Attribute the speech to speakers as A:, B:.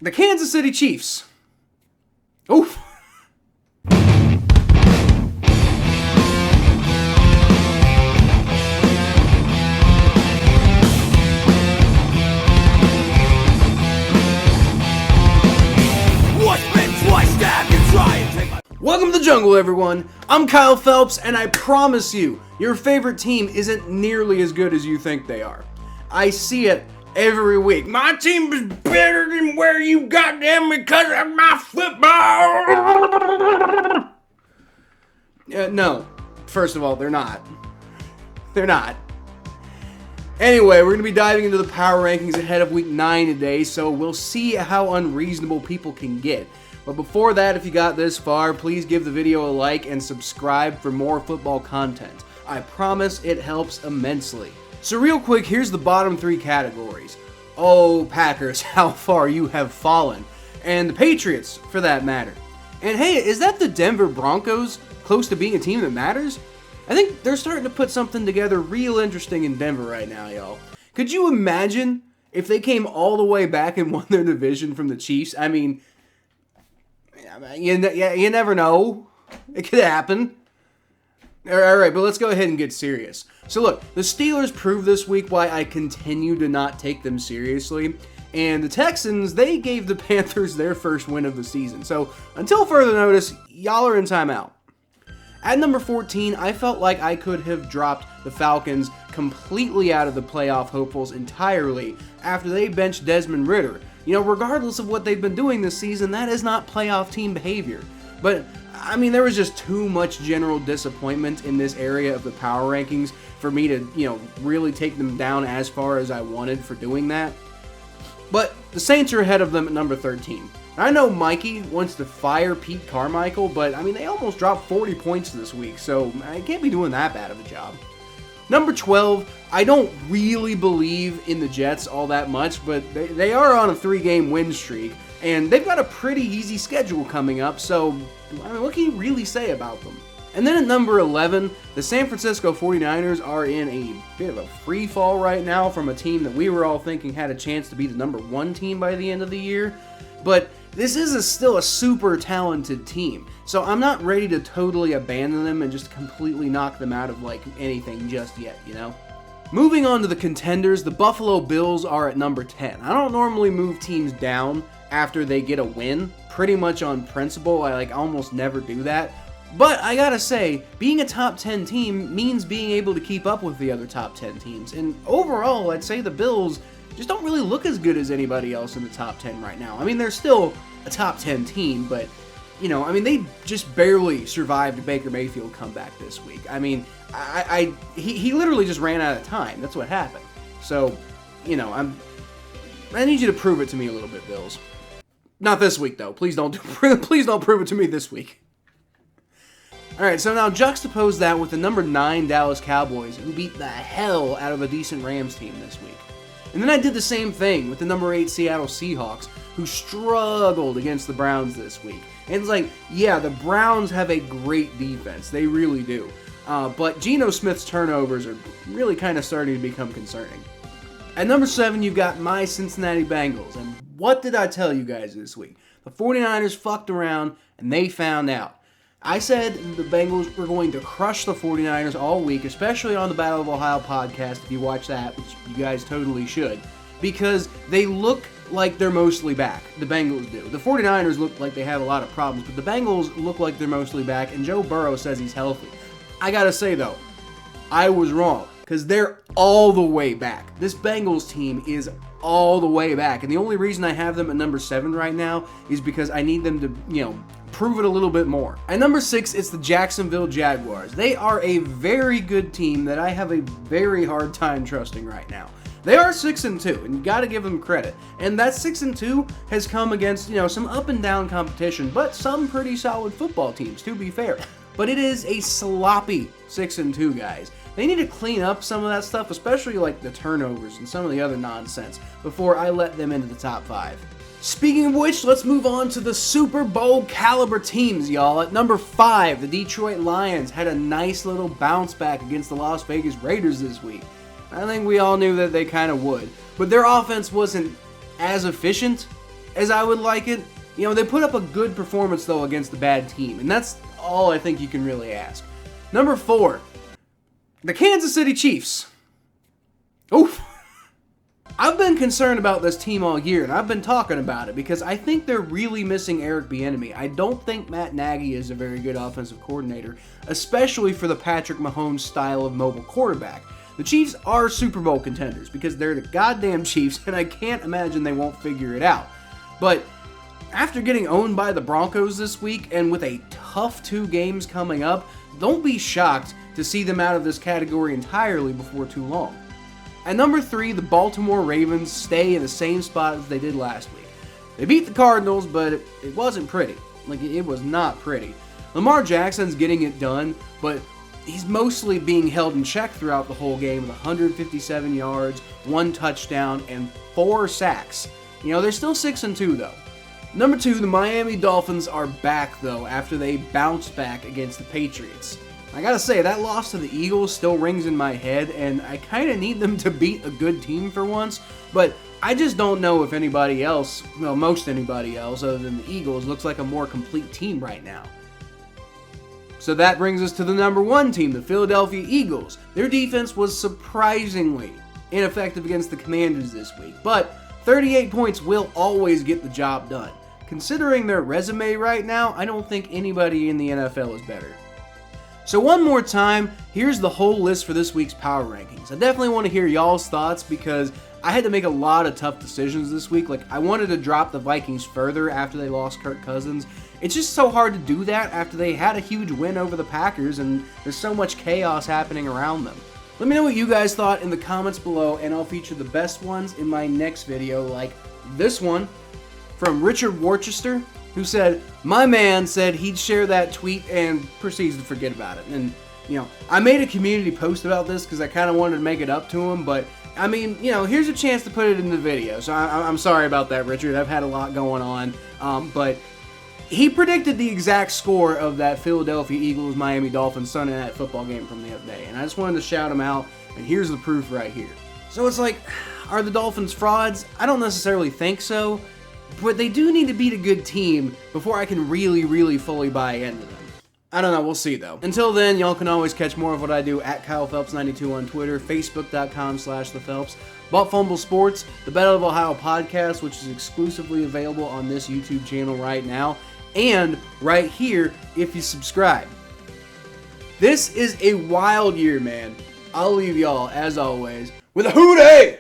A: The Kansas City Chiefs. Oof. Welcome to the jungle, everyone. I'm Kyle Phelps, and I promise you, your favorite team isn't nearly as good as you think they are. I see it every week. My team is better than where you got them because of my football. No. First of all, they're not. They're not. Anyway, we're going to be diving into the power rankings ahead of week 9 today, so we'll see how unreasonable people can get. But before that, if you got this far, please give the video a like and subscribe for more football content. I promise it helps immensely. So real quick, here's the bottom 3 categories. Oh, Packers, how far you have fallen. And the Patriots, for that matter. And hey, is that the Denver Broncos close to being a team that matters? I think they're starting to put something together real interesting in Denver right now, y'all. Could you imagine if they came all the way back and won their division from the Chiefs? I mean, you never know. It could happen. Alright, but let's go ahead and get serious. So look, the Steelers proved this week why I continue to not take them seriously. And the Texans, they gave the Panthers their first win of the season. So until further notice, y'all are in timeout. At number 14, I felt like I could have dropped the Falcons completely out of the playoff hopefuls entirely after they benched Desmond Ridder. You know, regardless of what they've been doing this season, that is not playoff team behavior. But, I mean, there was just too much general disappointment in this area of the power rankings for me to, really take them down as far as I wanted for doing that. But the Saints are ahead of them at number 13. I know Mikey wants to fire Pete Carmichael, but, I mean, they almost dropped 40 points this week, so I can't be doing that bad of a job. Number 12, I don't really believe in the Jets all that much, but they are on a 3-game win streak, and they've got a pretty easy schedule coming up, so, I mean, what can you really say about them? And then at number 11, the San Francisco 49ers are in a bit of a free fall right now from a team that we were all thinking had a chance to be the number 1 team by the end of the year, but this is still a super talented team, so I'm not ready to totally abandon them and just completely knock them out of, anything just yet, Moving on to the contenders, the Buffalo Bills are at number 10. I don't normally move teams down after they get a win, pretty much on principle. I, almost never do that. But I gotta say, being a top 10 team means being able to keep up with the other top 10 teams, and overall, I'd say the Bills just don't really look as good as anybody else in the top 10 right now. I mean, they're still a top 10 team, but, they just barely survived a Baker Mayfield comeback this week. I mean, he literally just ran out of time. That's what happened. So, I need you to prove it to me a little bit, Bills. Not this week, though. Please don't prove it to me this week. Alright, so now juxtapose that with the number 9 Dallas Cowboys, who beat the hell out of a decent Rams team this week. And then I did the same thing with the number 8 Seattle Seahawks, who struggled against the Browns this week. And it's like, yeah, the Browns have a great defense. They really do. But Geno Smith's turnovers are really kind of starting to become concerning. At number 7, you've got my Cincinnati Bengals. And what did I tell you guys this week? The 49ers fucked around, and they found out. I said the Bengals were going to crush the 49ers all week, especially on the Battle of Ohio podcast, if you watch that, which you guys totally should, because they look like they're mostly back. The Bengals do. The 49ers look like they have a lot of problems, but the Bengals look like they're mostly back, and Joe Burrow says he's healthy. I gotta say, though, I was wrong, because they're all the way back. This Bengals team is all the way back, and the only reason I have them at number 7 right now is because I need them to, prove it a little bit more. At number 6, it's the Jacksonville Jaguars. They are a very good team that I have a very hard time trusting right now. They are 6-2, and you gotta give them credit. And that 6-2 has come against, some up and down competition, but some pretty solid football teams, to be fair. But it is a sloppy 6-2, guys. They need to clean up some of that stuff, especially the turnovers and some of the other nonsense, before I let them into the top 5. Speaking of which, let's move on to the Super Bowl caliber teams, y'all. At number 5, the Detroit Lions had a nice little bounce back against the Las Vegas Raiders this week. I think we all knew that they kind of would. But their offense wasn't as efficient as I would like it. You know, they put up a good performance, though, against a bad team, and that's all I think you can really ask. Number 4, the Kansas City Chiefs. Oof. I've been concerned about this team all year, and I've been talking about it because I think they're really missing Eric Bieniemy. I don't think Matt Nagy is a very good offensive coordinator, especially for the Patrick Mahomes style of mobile quarterback. The Chiefs are Super Bowl contenders because they're the goddamn Chiefs, and I can't imagine they won't figure it out. But after getting owned by the Broncos this week, and with a tough 2 games coming up, don't be shocked to see them out of this category entirely before too long. At number 3, the Baltimore Ravens stay in the same spot as they did last week. They beat the Cardinals, but it wasn't pretty. It was not pretty. Lamar Jackson's getting it done, but he's mostly being held in check throughout the whole game with 157 yards, 1 touchdown, and 4 sacks. You know, they're still 6-2 though. Number 2, the Miami Dolphins are back though after they bounced back against the Patriots. I gotta say, that loss to the Eagles still rings in my head, and I kinda need them to beat a good team for once, but I just don't know if anybody else, well, most anybody else other than the Eagles, looks like a more complete team right now. So that brings us to the number 1 team, the Philadelphia Eagles. Their defense was surprisingly ineffective against the Commanders this week, but 38 points will always get the job done. Considering their resume right now, I don't think anybody in the NFL is better. So one more time, here's the whole list for this week's Power Rankings. I definitely want to hear y'all's thoughts because I had to make a lot of tough decisions this week. Like, I wanted to drop the Vikings further after they lost Kirk Cousins. It's just so hard to do that after they had a huge win over the Packers and there's so much chaos happening around them. Let me know what you guys thought in the comments below, and I'll feature the best ones in my next video, like this one from Richard Worcester, who said, "My man said he'd share that tweet and proceeds to forget about it." And, you know, I made a community post about this because I kind of wanted to make it up to him, but, I mean, you know, here's a chance to put it in the video. So I'm sorry about that, Richard. I've had a lot going on, but he predicted the exact score of that Philadelphia Eagles-Miami Dolphins Sunday Night Football game from the other day, and I just wanted to shout him out, and here's the proof right here. So it's like, are the Dolphins frauds? I don't necessarily think so, but they do need to beat a good team before I can really fully buy into them. I don't know, we'll see though. Until then, y'all can always catch more of what I do at KylePhelps92 on Twitter, Facebook.com/ThePhelps, Butt Fumble Sports, the Battle of Ohio podcast, which is exclusively available on this YouTube channel right now, and right here if you subscribe. This is a wild year, man. I'll leave y'all, as always, with a hootie!